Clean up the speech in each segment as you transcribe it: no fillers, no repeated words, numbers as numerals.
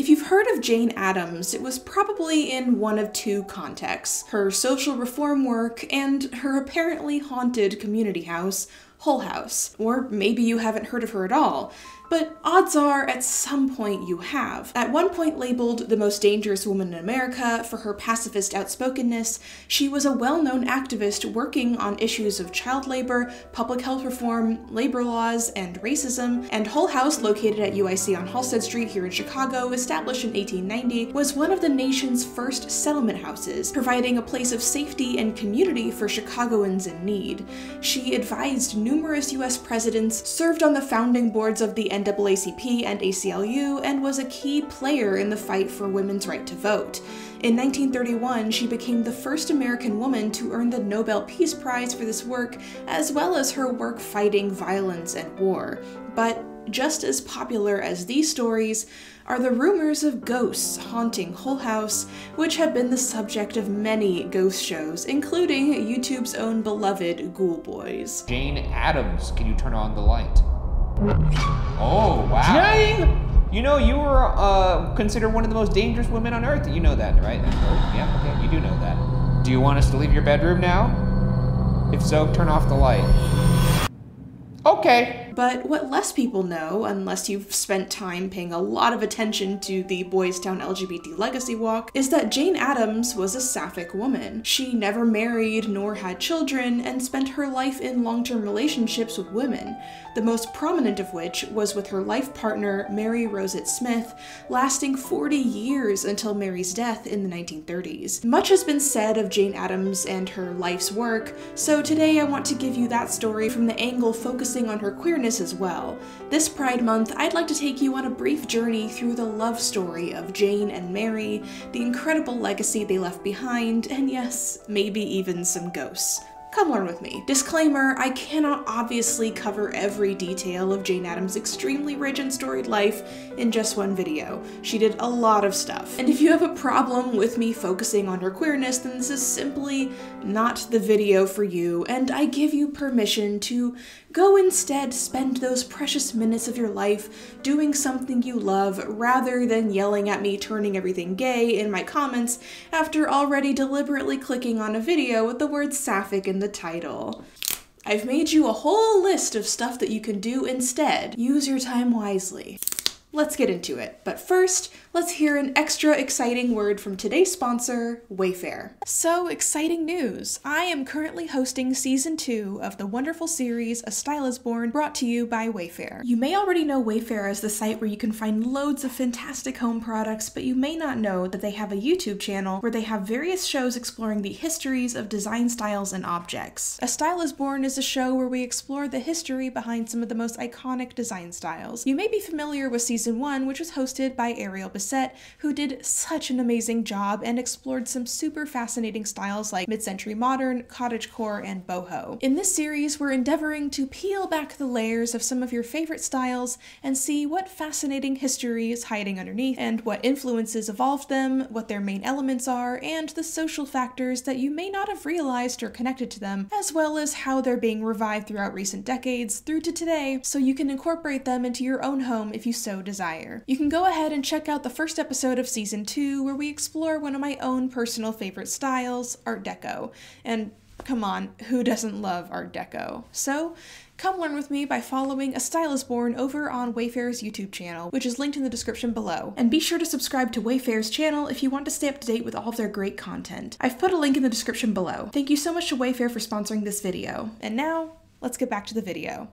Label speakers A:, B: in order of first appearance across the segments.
A: If you've heard of Jane Addams, it was probably in one of two contexts: her social reform work and her apparently haunted community house, Hull House. Or maybe you haven't heard of her at all. But odds are, at some point you have. At one point labeled the most dangerous woman in America for her pacifist outspokenness, she was a well-known activist working on issues of child labor, public health reform, labor laws, and racism, and Hull House, located at UIC on Halsted Street here in Chicago, established in 1890, was one of the nation's first settlement houses, providing a place of safety and community for Chicagoans in need. She advised numerous US presidents, served on the founding boards of the NAACP and ACLU, and was a key player in the fight for women's right to vote. In 1931, she became the first American woman to earn the Nobel Peace Prize for this work, as well as her work fighting violence and war. But just as popular as these stories are the rumors of ghosts haunting Hull House, which have been the subject of many ghost shows, including YouTube's own beloved Ghoul Boys.
B: Jane Addams, can you turn on the light? Oh, wow.
C: Jane!
B: You know, you were considered one of the most dangerous women on earth. You know that, right? Oh, yeah, okay, you do know that. Do you want us to leave your bedroom now? If so, turn off the light. Okay.
A: But what less people know, unless you've spent time paying a lot of attention to the Boys Town LGBT legacy walk, is that Jane Addams was a Sapphic woman. She never married nor had children, and spent her life in long-term relationships with women, the most prominent of which was with her life partner, Mary Rozet Smith, lasting 40 years until Mary's death in the 1930s. Much has been said of Jane Addams and her life's work, so today I want to give you that story from the angle focusing on her queerness as well. This Pride Month, I'd like to take you on a brief journey through the love story of Jane and Mary, the incredible legacy they left behind, and yes, maybe even some ghosts. Come learn with me. Disclaimer, I cannot obviously cover every detail of Jane Addams' extremely rich and storied life in just one video. She did a lot of stuff. And if you have a problem with me focusing on her queerness, then this is simply not the video for you, and I give you permission to go instead spend those precious minutes of your life doing something you love rather than yelling at me turning everything gay in my comments after already deliberately clicking on a video with the word Sapphic in the title. I've made you a whole list of stuff that you can do instead. Use your time wisely. Let's get into it, but first, let's hear an extra exciting word from today's sponsor, Wayfair. So, exciting news! I am currently hosting Season 2 of the wonderful series A Style Is Born, brought to you by Wayfair. You may already know Wayfair as the site where you can find loads of fantastic home products, but you may not know that they have a YouTube channel where they have various shows exploring the histories of design styles and objects. A Style Is Born is a show where we explore the history behind some of the most iconic design styles. You may be familiar with Season 1, which was hosted by Ariel Bissett, who did such an amazing job and explored some super fascinating styles like mid-century modern, cottagecore, and boho. In this series, we're endeavoring to peel back the layers of some of your favorite styles and see what fascinating history is hiding underneath, and what influences evolved them, what their main elements are, and the social factors that you may not have realized are connected to them, as well as how they're being revived throughout recent decades through to today, so you can incorporate them into your own home if you so desire. You can go ahead and check out the first episode of Season 2, where we explore one of my own personal favorite styles, Art Deco. And come on, who doesn't love Art Deco? So, come learn with me by following A Style Is Born over on Wayfair's YouTube channel, which is linked in the description below. And be sure to subscribe to Wayfair's channel if you want to stay up to date with all of their great content. I've put a link in the description below. Thank you so much to Wayfair for sponsoring this video. And now, let's get back to the video.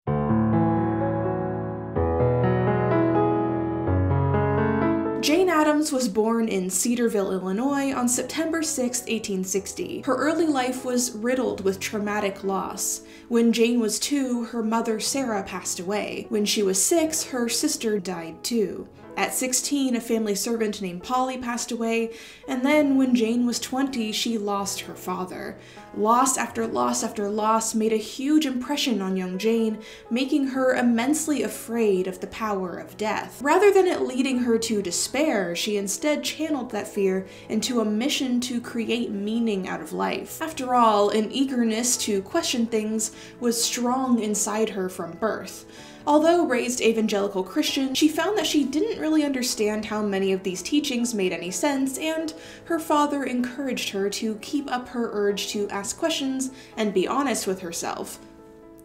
A: Jane Addams was born in Cedarville, Illinois on September 6, 1860. Her early life was riddled with traumatic loss. When Jane was 2, her mother Sarah passed away. When she was 6, her sister died too. At 16, a family servant named Polly passed away, and then when Jane was 20, she lost her father. Loss after loss after loss made a huge impression on young Jane, making her immensely afraid of the power of death. Rather than it leading her to despair, she instead channeled that fear into a mission to create meaning out of life. After all, an eagerness to question things was strong inside her from birth. Although raised evangelical Christian, she found that she didn't really understand how many of these teachings made any sense, and her father encouraged her to keep up her urge to ask questions and be honest with herself.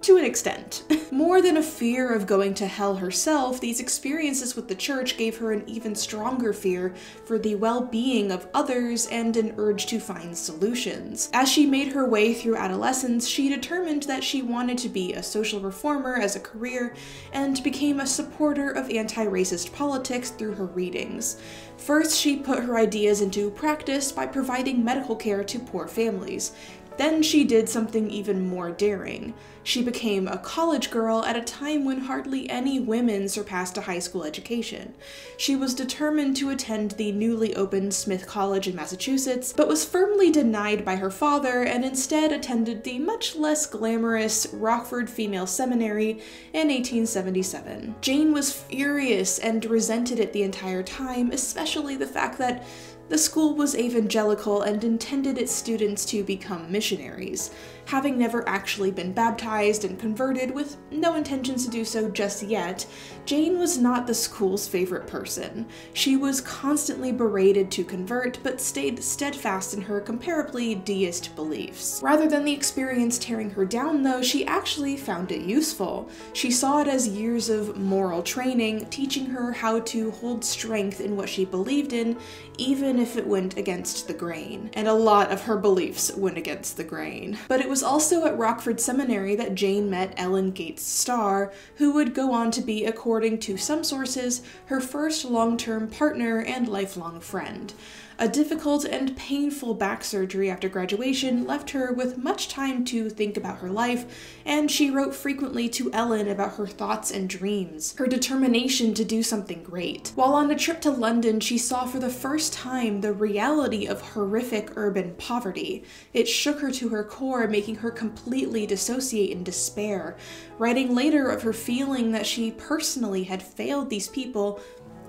A: To an extent. More than a fear of going to hell herself, these experiences with the church gave her an even stronger fear for the well-being of others and an urge to find solutions. As she made her way through adolescence, she determined that she wanted to be a social reformer as a career and became a supporter of anti-racist politics through her readings. First, she put her ideas into practice by providing medical care to poor families. Then she did something even more daring. She became a college girl at a time when hardly any women surpassed a high school education. She was determined to attend the newly opened Smith College in Massachusetts, but was firmly denied by her father and instead attended the much less glamorous Rockford Female Seminary in 1877. Jane was furious and resented it the entire time, especially the fact that the school was evangelical and intended its students to become missionaries. Having never actually been baptized and converted, with no intentions to do so just yet, Jane was not the school's favorite person. She was constantly berated to convert, but stayed steadfast in her comparably deist beliefs. Rather than the experience tearing her down, though, she actually found it useful. She saw it as years of moral training, teaching her how to hold strength in what she believed in, even if it went against the grain. And a lot of her beliefs went against the grain. But it was also at Rockford Seminary that Jane met Ellen Gates Starr, who would go on to be, according to some sources, her first long-term partner and lifelong friend. A difficult and painful back surgery after graduation left her with much time to think about her life, and she wrote frequently to Ellen about her thoughts and dreams, her determination to do something great. While on a trip to London, she saw for the first time the reality of horrific urban poverty. It shook her to her core, making her completely dissociate in despair, writing later of her feeling that she personally had failed these people,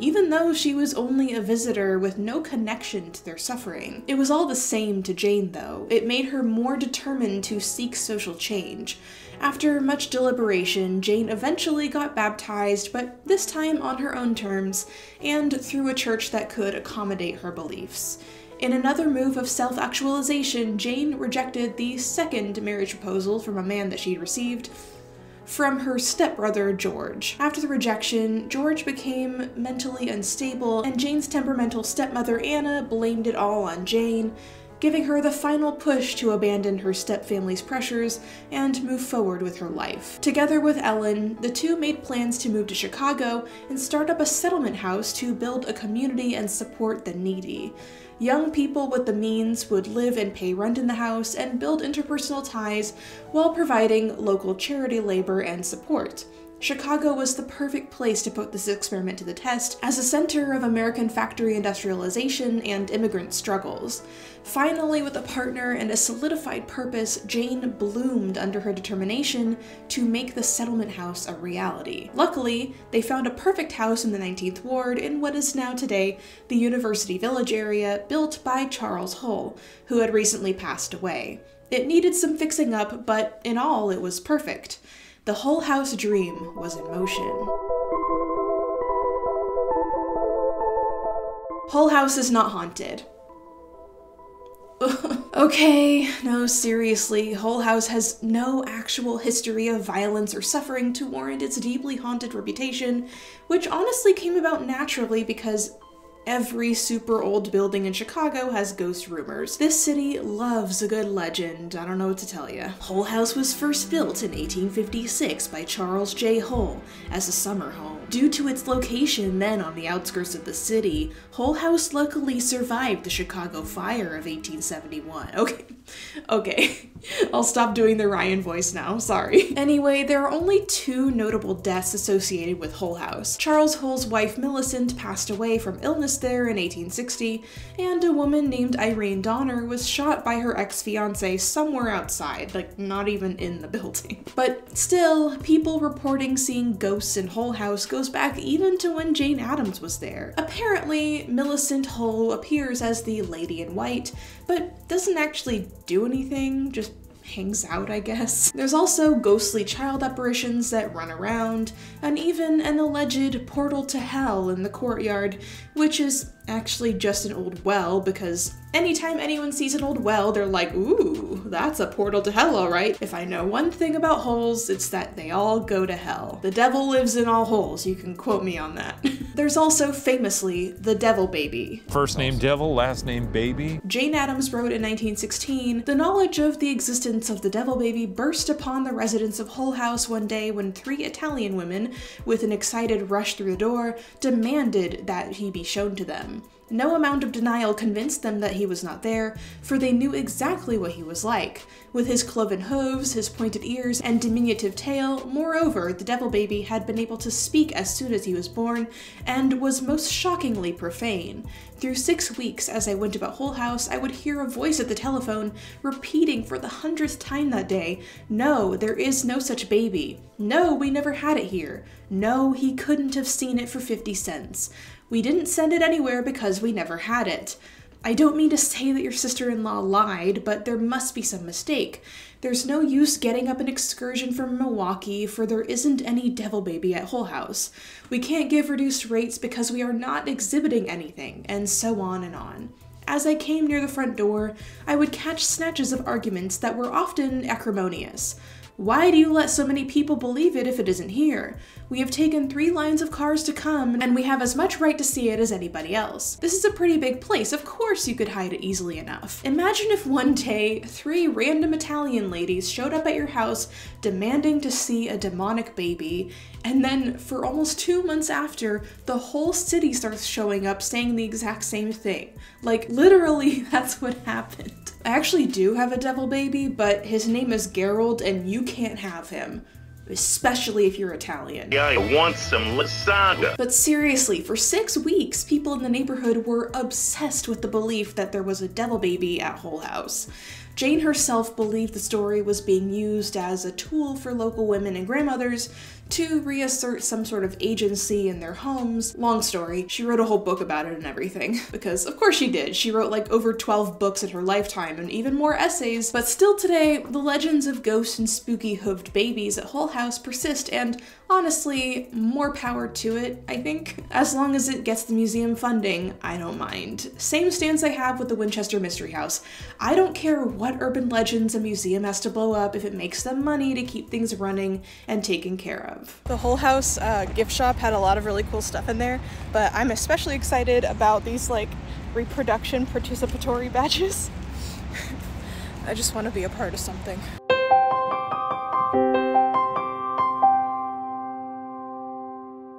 A: even though she was only a visitor with no connection to their suffering. It was all the same to Jane, though. It made her more determined to seek social change. After much deliberation, Jane eventually got baptized, but this time on her own terms, and through a church that could accommodate her beliefs. In another move of self-actualization, Jane rejected the second marriage proposal from a man that she'd received from her stepbrother, George. After the rejection, George became mentally unstable, and Jane's temperamental stepmother, Anna, blamed it all on Jane, giving her the final push to abandon her stepfamily's pressures and move forward with her life. Together with Ellen, the two made plans to move to Chicago and start up a settlement house to build a community and support the needy. Young people with the means would live and pay rent in the house and build interpersonal ties while providing local charity labor and support. Chicago was the perfect place to put this experiment to the test as a center of American factory industrialization and immigrant struggles. Finally, with a partner and a solidified purpose, Jane bloomed under her determination to make the settlement house a reality. Luckily, they found a perfect house in the 19th Ward in what is now today the University Village area, built by Charles Hull, who had recently passed away. It needed some fixing up, but in all, it was perfect. The Hull House dream was in motion. Hull House is not haunted. Okay, no, seriously, Hull House has no actual history of violence or suffering to warrant its deeply haunted reputation, which honestly came about naturally because every super old building in Chicago has ghost rumors. This city loves a good legend, I don't know what to tell you. Hull House was first built in 1856 by Charles J. Hull as a summer home. Due to its location then on the outskirts of the city, Hull House luckily survived the Chicago Fire of 1871. Okay, I'll stop doing the Ryan voice now, sorry. Anyway, there are only two notable deaths associated with Hull House. Charles Hull's wife Millicent passed away from illness there in 1860, and a woman named Irene Donner was shot by her ex-fiance somewhere outside, like not even in the building. But still, people reporting seeing ghosts in Hull House goes back even to when Jane Addams was there. Apparently, Millicent Hull appears as the Lady in White, but doesn't actually do anything, just hangs out, I guess. There's also ghostly child apparitions that run around, and even an alleged portal to hell in the courtyard, which is actually just an old well, because anytime anyone sees an old well, they're like, ooh, that's a portal to hell, alright. If I know one thing about holes, it's that they all go to hell. The devil lives in all holes, you can quote me on that. There's also, famously, the devil baby.
C: First name Devil, last name Baby.
A: Jane Addams wrote in 1916, "The knowledge of the existence of the devil baby burst upon the residents of Hull House one day when 3 Italian women, with an excited rush through the door, demanded that he be shown to them. No amount of denial convinced them that he was not there, for they knew exactly what he was like. With his cloven hooves, his pointed ears, and diminutive tail, moreover, the devil baby had been able to speak as soon as he was born, and was most shockingly profane. Through 6 weeks, as I went about Hull House, I would hear a voice at the telephone, repeating for the 100th time that day, 'No, there is no such baby. No, we never had it here. No, he couldn't have seen it for 50 cents. We didn't send it anywhere because we never had it.' I don't mean to say that your sister-in-law lied, but there must be some mistake. There's no use getting up an excursion from Milwaukee, for there isn't any devil baby at Hull House. We can't give reduced rates because we are not exhibiting anything," and so on and on. As I came near the front door, I would catch snatches of arguments that were often acrimonious. "Why do you let so many people believe it if it isn't here? We have taken 3 lines of cars to come, and we have as much right to see it as anybody else. This is a pretty big place, of course you could hide it easily enough." Imagine if one day 3 random Italian ladies showed up at your house demanding to see a demonic baby, and then for almost 2 months after, the whole city starts showing up saying the exact same thing. Like, literally, that's what happened. I actually do have a devil baby, but his name is Gerald, and you can't have him. Especially if you're Italian.
D: I want some lasagna.
A: But seriously, for 6 weeks, people in the neighborhood were obsessed with the belief that there was a devil baby at Hull House. Jane herself believed the story was being used as a tool for local women and grandmothers to reassert some sort of agency in their homes. Long story, she wrote a whole book about it and everything. Because of course she did. She wrote like over 12 books in her lifetime and even more essays. But still today, the legends of ghosts and spooky hooved babies at Hull House persist, and honestly, more power to it, I think. As long as it gets the museum funding, I don't mind. Same stance I have with the Winchester Mystery House. I don't care what urban legends a museum has to blow up if it makes them money to keep things running and taken care of.
E: The Hull House gift shop had a lot of really cool stuff in there, but I'm especially excited about these like reproduction participatory badges. I just want to be a part of something.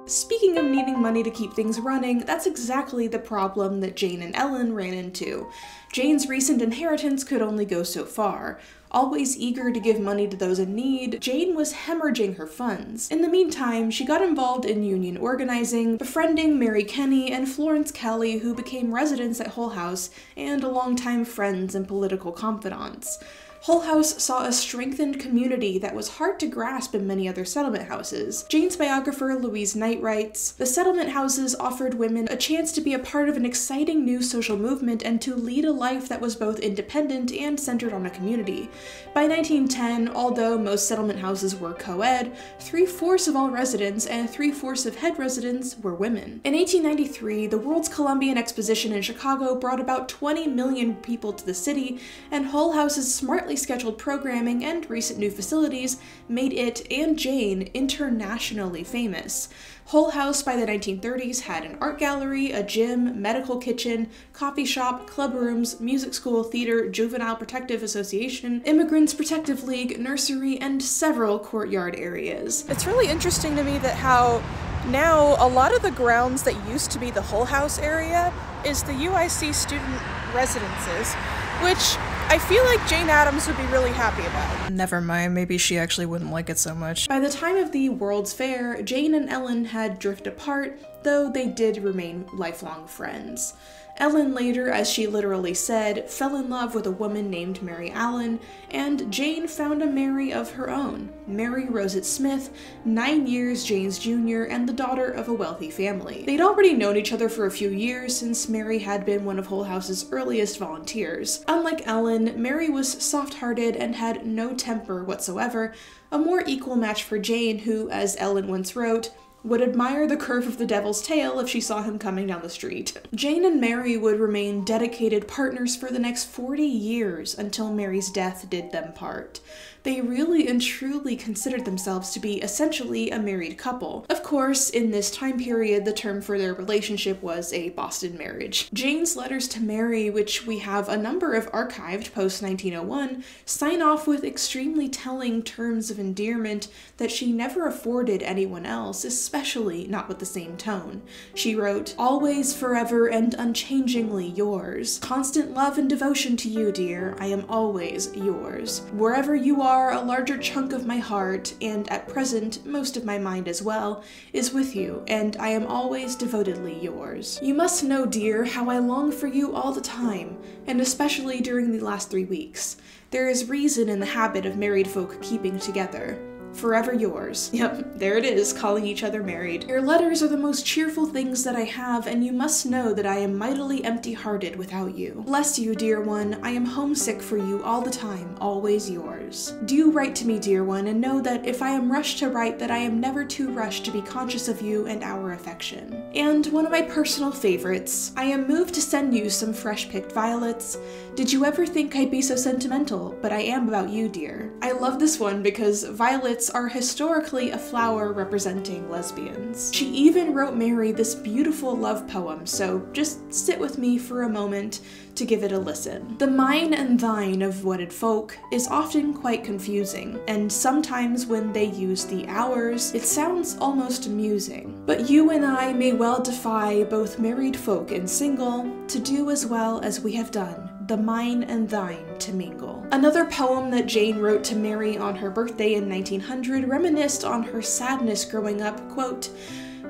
A: Speaking of needing money to keep things running, that's exactly the problem that Jane and Ellen ran into. Jane's recent inheritance could only go so far. Always eager to give money to those in need, Jane was hemorrhaging her funds. In the meantime, she got involved in union organizing, befriending Mary Kenny and Florence Kelly, who became residents at Hull House and longtime friends and political confidants. Hull House saw a strengthened community that was hard to grasp in many other settlement houses. Jane's biographer Louise Knight writes, "The settlement houses offered women a chance to be a part of an exciting new social movement and to lead a life that was both independent and centered on a community. By 1910, although most settlement houses were co-ed, 3/4 of all residents and 3/4 of head residents were women." In 1893, the World's Columbian Exposition in Chicago brought about 20 million people to the city, and Hull House's smartly scheduled programming and recent new facilities made it and Jane internationally famous. Hull House by the 1930s had an art gallery, a gym, medical kitchen, coffee shop, club rooms, music school, theater, juvenile protective association, immigrants protective league, nursery, and several courtyard areas.
E: It's really interesting to me that how now a lot of the grounds that used to be the Hull House area is the UIC student residences, which I feel like Jane Addams would be really happy about.
F: Never mind, maybe she actually wouldn't like it so much.
A: By the time of the World's Fair, Jane and Ellen had drifted apart, though they did remain lifelong friends. Ellen later, as she literally said, fell in love with a woman named Mary Allen, and Jane found a Mary of her own, Mary Rozet Smith, 9 years Jane's junior and the daughter of a wealthy family. They'd already known each other for a few years since Mary had been one of Hull House's earliest volunteers. Unlike Ellen, Mary was soft-hearted and had no temper whatsoever, a more equal match for Jane, who, as Ellen once wrote, would admire the curve of the devil's tail if she saw him coming down the street. Jane and Mary would remain dedicated partners for the next 40 years until Mary's death did them part. They really and truly considered themselves to be essentially a married couple. Of course, in this time period, the term for their relationship was a Boston marriage. Jane's letters to Mary, which we have a number of archived post-1901, sign off with extremely telling terms of endearment that she never afforded anyone else, especially not with the same tone. She wrote, "Always, forever, and unchangingly yours. Constant love and devotion to you, dear. I am always yours. Wherever you are, a larger chunk of my heart, and at present most of my mind as well, is with you, and I am always devotedly yours. You must know, dear, how I long for you all the time, and especially during the last 3 weeks. There is reason in the habit of married folk keeping together. Forever yours." Yep, there it is, calling each other married. "Your letters are the most cheerful things that I have, and you must know that I am mightily empty-hearted without you. Bless you, dear one, I am homesick for you all the time, always yours. Do write to me, dear one, and know that if I am rushed to write, that I am never too rushed to be conscious of you and our affection." And one of my personal favorites, "I am moved to send you some fresh-picked violets. Did you ever think I'd be so sentimental? But I am about you, dear." I love this one because violets are historically a flower representing lesbians. She even wrote Mary this beautiful love poem, so just sit with me for a moment to give it a listen. The mine and thine of wedded folk is often quite confusing, and sometimes when they use the ours, it sounds almost amusing. But you and I may well defy both married folk and single to do as well as we have done, the mine and thine to mingle. Another poem that Jane wrote to Mary on her birthday in 1900 reminisced on her sadness growing up, quote,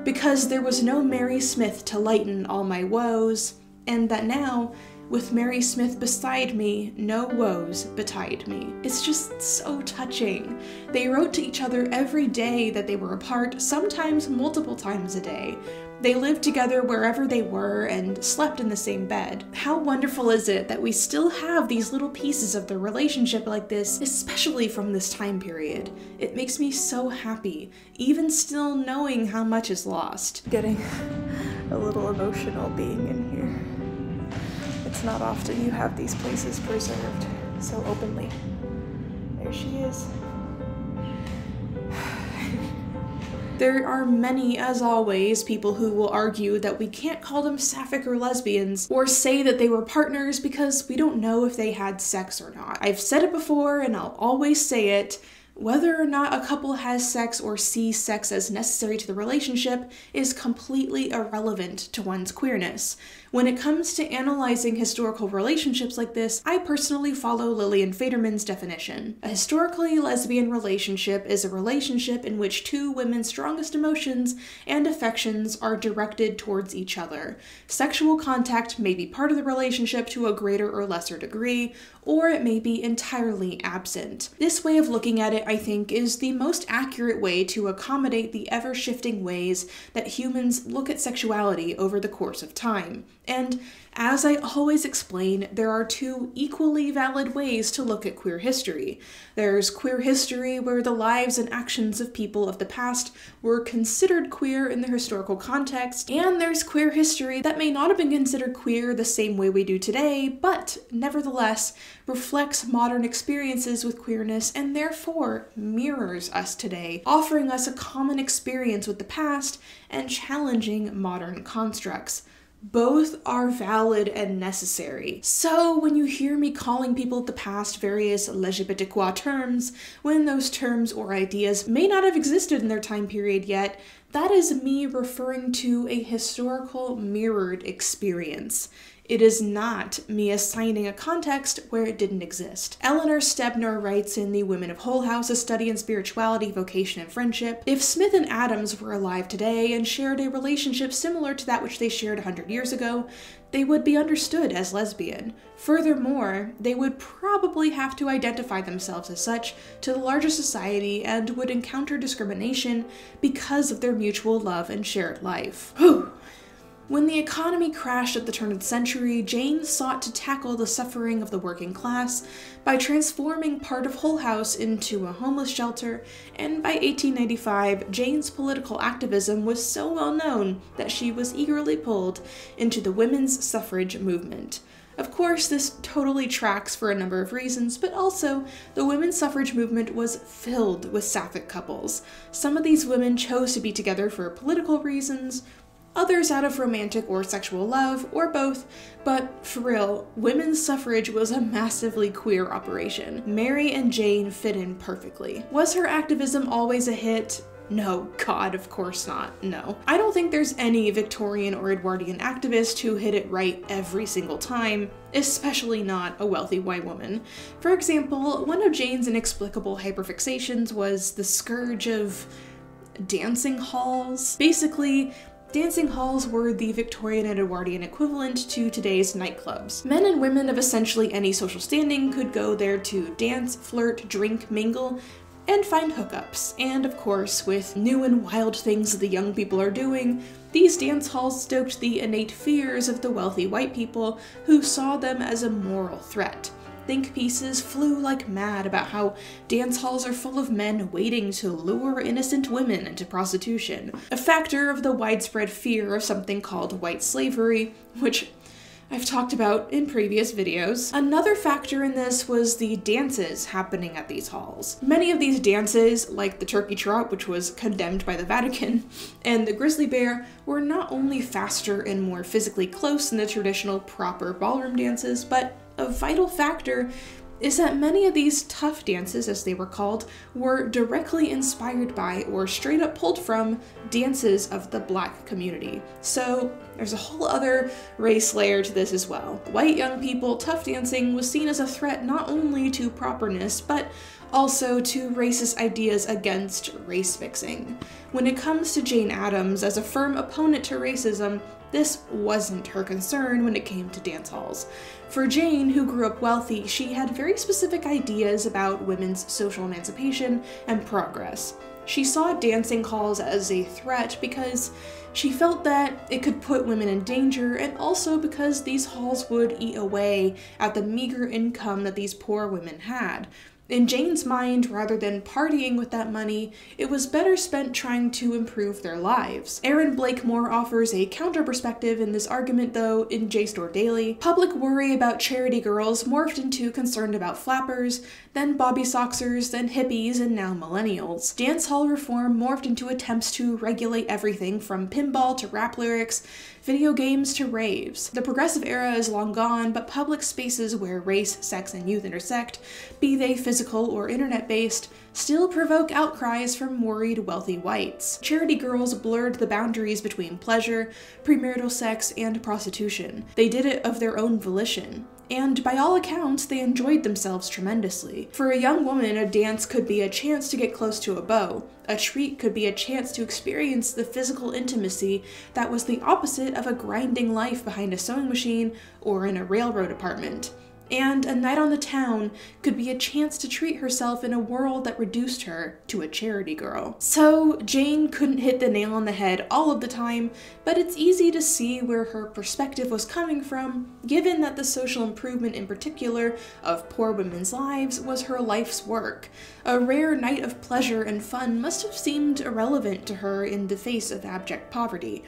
A: "Because there was no Mary Smith to lighten all my woes, and that now, with Mary Smith beside me, no woes betide me." It's just so touching. They wrote to each other every day that they were apart, sometimes multiple times a day. They lived together wherever they were and slept in the same bed. How wonderful is it that we still have these little pieces of the relationship like this, especially from this time period? It makes me so happy, even still knowing how much is lost. Getting a little emotional being in here. It's not often you have these places preserved so openly. There she is. There are many, as always, people who will argue that we can't call them sapphic or lesbians, or say that they were partners because we don't know if they had sex or not. I've said it before, and I'll always say it. Whether or not a couple has sex or sees sex as necessary to the relationship is completely irrelevant to one's queerness. When it comes to analyzing historical relationships like this, I personally follow Lillian Faderman's definition. A historically lesbian relationship is a relationship in which two women's strongest emotions and affections are directed towards each other. Sexual contact may be part of the relationship to a greater or lesser degree, or it may be entirely absent. This way of looking at it, I think, is the most accurate way to accommodate the ever-shifting ways that humans look at sexuality over the course of time. And as I always explain, there are two equally valid ways to look at queer history. There's queer history where the lives and actions of people of the past were considered queer in the historical context, and there's queer history that may not have been considered queer the same way we do today, but nevertheless reflects modern experiences with queerness and therefore mirrors us today, offering us a common experience with the past and challenging modern constructs. Both are valid and necessary. So when you hear me calling people of the past various LGBTQI terms, when those terms or ideas may not have existed in their time period yet, That is me referring to a historical mirrored experience. It is not me assigning a context where it didn't exist. Eleanor Stebner writes in The Women of Hull House, A Study in Spirituality, Vocation, and Friendship, if Smith and Addams were alive today and shared a relationship similar to that which they shared 100 years ago, they would be understood as lesbian. Furthermore, they would probably have to identify themselves as such to the larger society and would encounter discrimination because of their mutual love and shared life. Whew. When the economy crashed at the turn of the century, Jane sought to tackle the suffering of the working class by transforming part of Hull House into a homeless shelter, and by 1895, Jane's political activism was so well known that she was eagerly pulled into the women's suffrage movement. Of course, this totally tracks for a number of reasons, but also the women's suffrage movement was filled with Sapphic couples. Some of these women chose to be together for political reasons, others out of romantic or sexual love, or both, but for real, women's suffrage was a massively queer operation. Mary and Jane fit in perfectly. Was her activism always a hit? No, God, of course not, no. I don't think there's any Victorian or Edwardian activist who hit it right every single time, especially not a wealthy white woman. For example, one of Jane's inexplicable hyperfixations was the scourge of dancing halls. Basically, dancing halls were the Victorian and Edwardian equivalent to today's nightclubs. Men and women of essentially any social standing could go there to dance, flirt, drink, mingle, and find hookups. And of course, with new and wild things the young people are doing, these dance halls stoked the innate fears of the wealthy white people who saw them as a moral threat. Think pieces flew like mad about how dance halls are full of men waiting to lure innocent women into prostitution, a factor of the widespread fear of something called white slavery, which I've talked about in previous videos. Another factor in this was the dances happening at these halls. Many of these dances, like the turkey trot, which was condemned by the Vatican, and the grizzly bear, were not only faster and more physically close than the traditional proper ballroom dances, but a vital factor is that many of these tough dances, as they were called, were directly inspired by or straight up pulled from dances of the Black community. So there's a whole other race layer to this as well. White young people, tough dancing was seen as a threat not only to properness, but also to racist ideas against race fixing. When it comes to Jane Addams, as a firm opponent to racism, this wasn't her concern when it came to dance halls. For Jane, who grew up wealthy, she had very specific ideas about women's social emancipation and progress. She saw dancing halls as a threat because she felt that it could put women in danger, and also because these halls would eat away at the meager income that these poor women had. In Jane's mind, rather than partying with that money, it was better spent trying to improve their lives. Aaron Blakemore offers a counter-perspective in this argument, though, in JSTOR Daily. Public worry about charity girls morphed into concern about flappers, then bobby soxers, then hippies, and now millennials. Dance hall reform morphed into attempts to regulate everything from pinball to rap lyrics, video games to raves. The progressive era is long gone, but public spaces where race, sex, and youth intersect, be they physical or internet-based, still provoke outcries from worried wealthy whites. Charity girls blurred the boundaries between pleasure, premarital sex, and prostitution. They did it of their own volition. And by all accounts, they enjoyed themselves tremendously. For a young woman, a dance could be a chance to get close to a beau. A treat could be a chance to experience the physical intimacy that was the opposite of a grinding life behind a sewing machine or in a railroad apartment. And a night on the town could be a chance to treat herself in a world that reduced her to a charity girl. So Jane couldn't hit the nail on the head all of the time, but it's easy to see where her perspective was coming from, given that the social improvement in particular of poor women's lives was her life's work. A rare night of pleasure and fun must have seemed irrelevant to her in the face of abject poverty.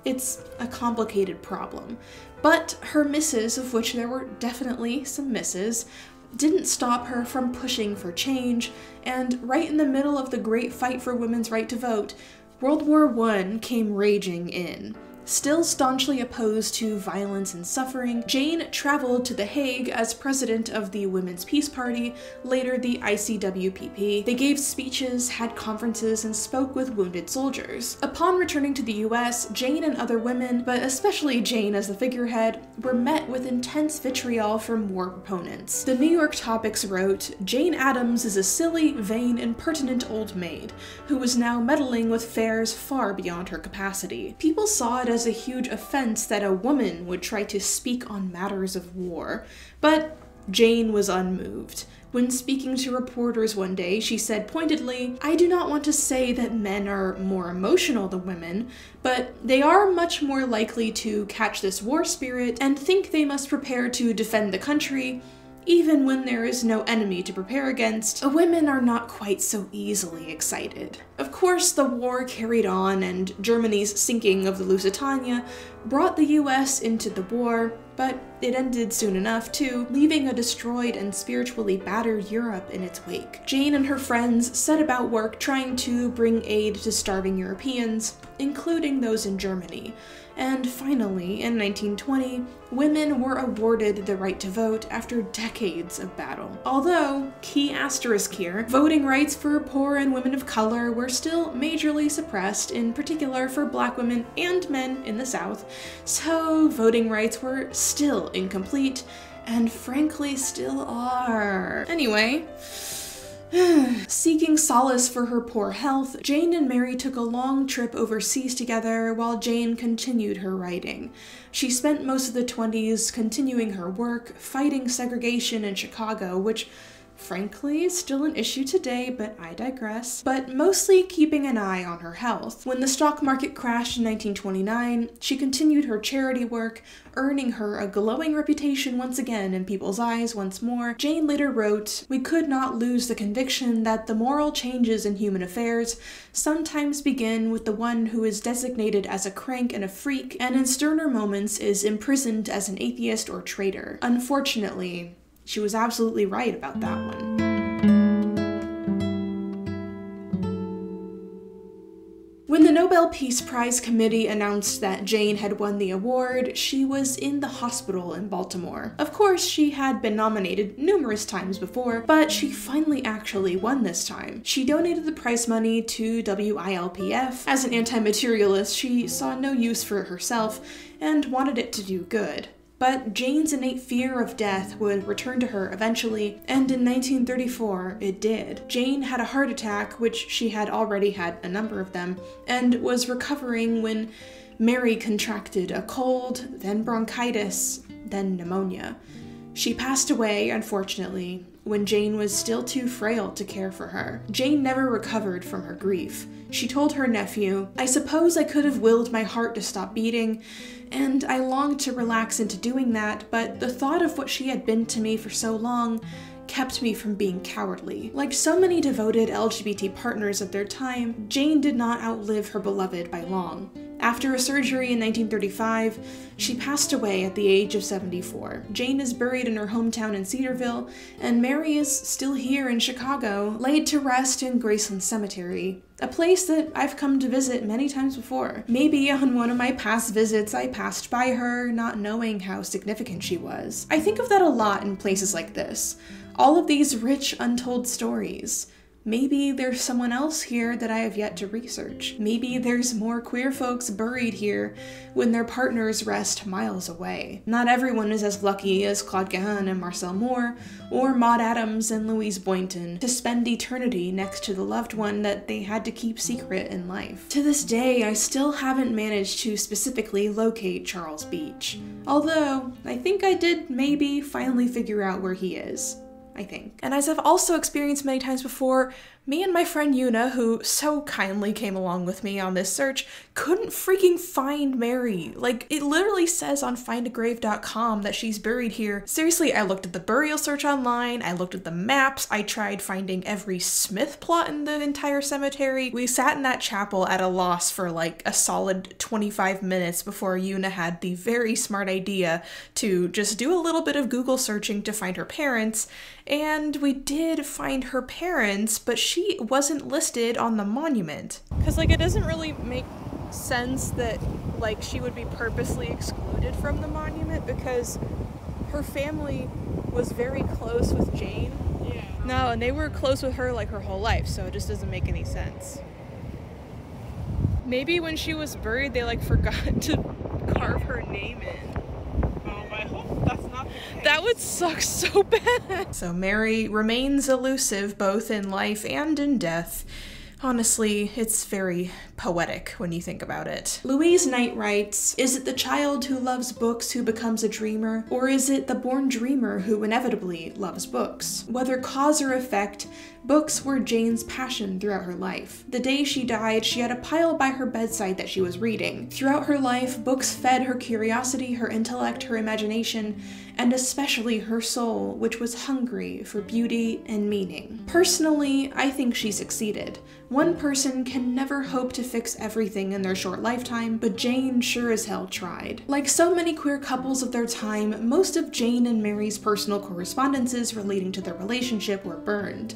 A: It's a complicated problem. But her misses, of which there were definitely some misses, didn't stop her from pushing for change, and right in the middle of the great fight for women's right to vote, World War I came raging in. Still staunchly opposed to violence and suffering, Jane traveled to The Hague as president of the Women's Peace Party, later the ICWPP. They gave speeches, had conferences, and spoke with wounded soldiers. Upon returning to the US, Jane and other women, but especially Jane as the figurehead, were met with intense vitriol from war proponents. The New York Topics wrote, "Jane Addams is a silly, vain, impertinent old maid, who was now meddling with affairs far beyond her capacity." People saw it as a huge offense that a woman would try to speak on matters of war, but Jane was unmoved. When speaking to reporters one day, she said pointedly, "I do not want to say that men are more emotional than women, but they are much more likely to catch this war spirit and think they must prepare to defend the country, even when there is no enemy to prepare against. Women are not quite so easily excited." Of course, the war carried on, and Germany's sinking of the Lusitania brought the US into the war, but it ended soon enough too, leaving a destroyed and spiritually battered Europe in its wake. Jane and her friends set about work trying to bring aid to starving Europeans, including those in Germany. And finally, in 1920, women were awarded the right to vote after decades of battle. Although, key asterisk here, voting rights for poor and women of color were still majorly suppressed, in particular for Black women and men in the South, so voting rights were still incomplete, and frankly still are. Anyway, seeking solace for her poor health, Jane and Mary took a long trip overseas together while Jane continued her writing. She spent most of the 20s continuing her work, fighting segregation in Chicago, which frankly is still an issue today, but I digress, but mostly keeping an eye on her health. When the stock market crashed in 1929, she continued her charity work, earning her a glowing reputation once again in people's eyes once more. Jane later wrote, "We could not lose the conviction that the moral changes in human affairs sometimes begin with the one who is designated as a crank and a freak, and in sterner moments is imprisoned as an atheist or traitor." Unfortunately, she was absolutely right about that one. When the Nobel Peace Prize Committee announced that Jane had won the award, she was in the hospital in Baltimore. Of course, she had been nominated numerous times before, but she finally actually won this time. She donated the prize money to WILPF. As an anti-materialist, she saw no use for it herself and wanted it to do good. But Jane's innate fear of death would return to her eventually, and in 1934 it did. Jane had a heart attack, which she had already had a number of them, and was recovering when Mary contracted a cold, then bronchitis, then pneumonia. She passed away, unfortunately, when Jane was still too frail to care for her. Jane never recovered from her grief. She told her nephew, "I suppose I could have willed my heart to stop beating, and I longed to relax into doing that, but the thought of what she had been to me for so long kept me from being cowardly." Like so many devoted LGBT partners of their time, Jane did not outlive her beloved by long. After a surgery in 1935, she passed away at the age of 74. Jane is buried in her hometown in Cedarville, and Mary is still here in Chicago, laid to rest in Graceland Cemetery, a place that I've come to visit many times before. Maybe on one of my past visits I passed by her, not knowing how significant she was. I think of that a lot in places like this. All of these rich, untold stories. Maybe there's someone else here that I have yet to research. Maybe there's more queer folks buried here when their partners rest miles away. Not everyone is as lucky as Claude Gahan and Marcel Moore, or Maud Addams and Louise Boynton, to spend eternity next to the loved one that they had to keep secret in life. To this day, I still haven't managed to specifically locate Charles Beach. Although, I think I did maybe finally figure out where he is. I think. And as I've also experienced many times before, me and my friend Una, who so kindly came along with me on this search, couldn't freaking find Mary. Like, it literally says on findagrave.com that she's buried here. Seriously, I looked at the burial search online, I looked at the maps, I tried finding every Smith plot in the entire cemetery. We sat in that chapel at a loss for like a solid 25 minutes before Una had the very smart idea to just do a little bit of Google searching to find her parents. And we did find her parents, but she wasn't listed on the monument.
E: Because, like, it doesn't really make sense that, like, she would be purposely excluded from the monument because her family was very close with Jane.
F: Yeah.
E: No, and they were close with her, like, her whole life, so it just doesn't make any sense. Maybe when she was buried, they, like, forgot to carve her name in.
F: I hope that's not the case.
E: That would suck so bad.
A: So Mary remains elusive both in life and in death. Honestly, it's very poetic when you think about it. Louise Knight writes, "Is it the child who loves books who becomes a dreamer, or is it the born dreamer who inevitably loves books? Whether cause or effect, books were Jane's passion throughout her life. The day she died, she had a pile by her bedside that she was reading. Throughout her life, books fed her curiosity, her intellect, her imagination, and especially her soul, which was hungry for beauty and meaning." Personally, I think she succeeded. One person can never hope to fix everything in their short lifetime, but Jane sure as hell tried. Like so many queer couples of their time, most of Jane and Mary's personal correspondences relating to their relationship were burned.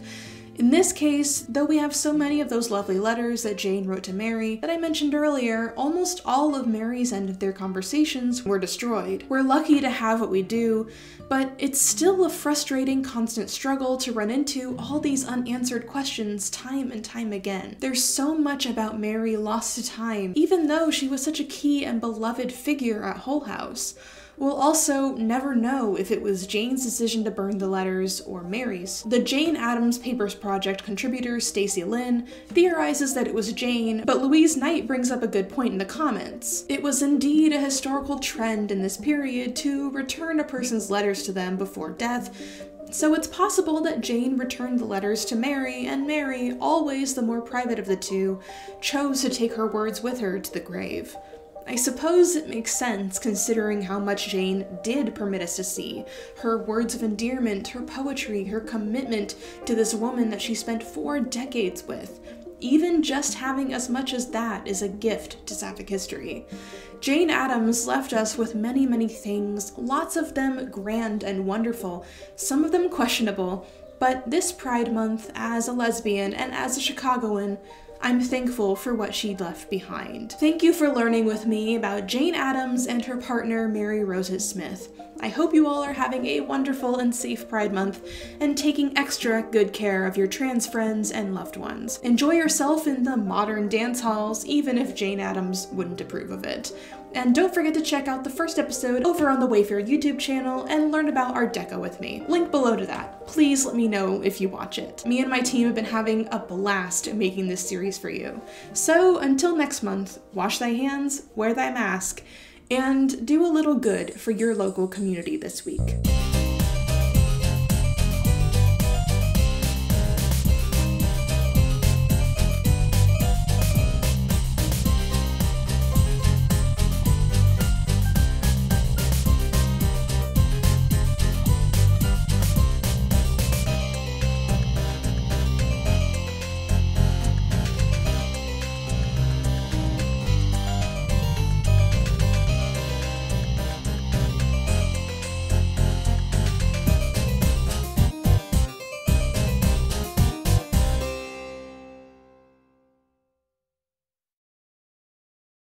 A: In this case, though we have so many of those lovely letters that Jane wrote to Mary that I mentioned earlier, almost all of Mary's end of their conversations were destroyed. We're lucky to have what we do, but it's still a frustrating constant struggle to run into all these unanswered questions time and time again. There's so much about Mary lost to time, even though she was such a key and beloved figure at Hull House. We'll also never know if it was Jane's decision to burn the letters or Mary's. The Jane Addams Papers Project contributor Stacy Lynn theorizes that it was Jane, but Louise Knight brings up a good point in the comments. It was indeed a historical trend in this period to return a person's letters to them before death, so it's possible that Jane returned the letters to Mary, and Mary, always the more private of the two, chose to take her words with her to the grave. I suppose it makes sense considering how much Jane did permit us to see. Her words of endearment, her poetry, her commitment to this woman that she spent 4 decades with. Even just having as much as that is a gift to Sapphic history. Jane Addams left us with many, many things, lots of them grand and wonderful, some of them questionable, but this Pride Month, as a lesbian and as a Chicagoan, I'm thankful for what she left behind. Thank you for learning with me about Jane Addams and her partner Mary Rozet Smith. I hope you all are having a wonderful and safe Pride Month and taking extra good care of your trans friends and loved ones. Enjoy yourself in the modern dance halls, even if Jane Addams wouldn't approve of it. And don't forget to check out the first episode over on the Wayfair YouTube channel and learn about Art Deco with me. Link below to that. Please let me know if you watch it. Me and my team have been having a blast making this series for you. So until next month, wash thy hands, wear thy mask, and do a little good for your local community this week.